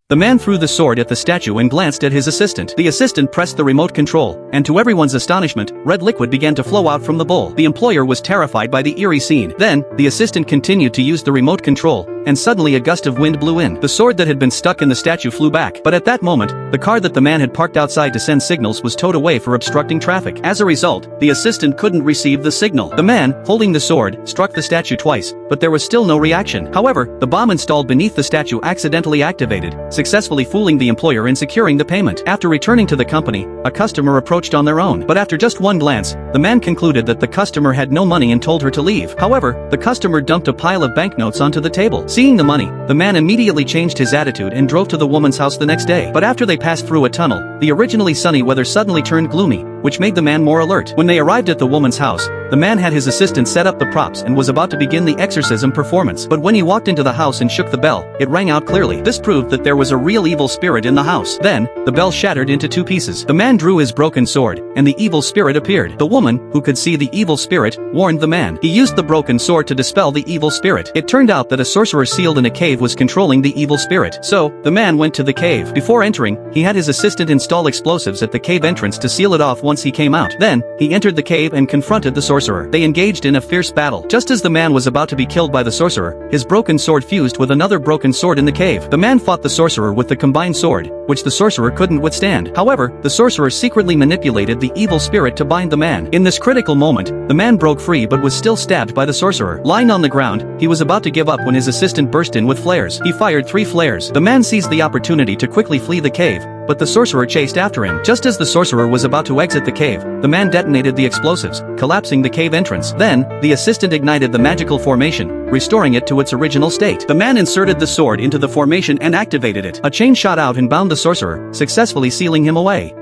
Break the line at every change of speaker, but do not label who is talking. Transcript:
The man threw the sword at the statue and glanced at his assistant. The assistant pressed the remote control, and to everyone's astonishment, red liquid began to flow out from the bowl. The employer was terrified by the eerie scene. Then, the assistant continued to use the remote control, and suddenly a gust of wind blew in. The sword that had been stuck in the statue flew back. But at that moment, the car that the man had parked outside to send signals was towed away for obstructing traffic. As a result, the assistant couldn't receive the signal. The man, holding the sword, struck the statue twice, but there was still no reaction. However, the bomb installed beneath the statue accidentally activated, successfully fooling the employer and securing the payment. After returning to the company, a customer approached on their own. But after just one glance, the man concluded that the customer had no money and told her to leave. However, the customer dumped a pile of banknotes onto the table. Seeing the money, the man immediately changed his attitude and drove to the woman's house the next day. But after they passed through a tunnel, the originally sunny weather suddenly turned gloomy, which made the man more alert. When they arrived at the woman's house, the man had his assistant set up the props and was about to begin the exorcism performance. But when he walked into the house and shook the bell, it rang out clearly. This proved that there was a real evil spirit in the house. Then, the bell shattered into two pieces. The man drew his broken sword, and the evil spirit appeared. The woman, who could see the evil spirit, warned the man. He used the broken sword to dispel the evil spirit. It turned out that a sorcerer sealed in a cave was controlling the evil spirit. So, the man went to the cave. Before entering, he had his assistant install explosives at the cave entrance to seal it off once he came out. Then, he entered the cave and confronted the sorcerer. They engaged in a fierce battle. Just as the man was about to be killed by the sorcerer, his broken sword fused with another broken sword in the cave. The man fought the sorcerer with the combined sword, which the sorcerer couldn't withstand. However, the sorcerer secretly manipulated the evil spirit to bind the man. In this critical moment, the man broke free but was still stabbed by the sorcerer. Lying on the ground, he was about to give up when his assistant burst in with flares. He fired 3 flares. The man seized the opportunity to quickly flee the cave, but the sorcerer chased after him. Just as the sorcerer was about to exit the cave, the man detonated the explosives, collapsing the cave entrance. Then, the assistant ignited the magical formation, restoring it to its original state. The man inserted the sword into the formation and activated it. A chain shot out and bound the sorcerer, successfully sealing him away.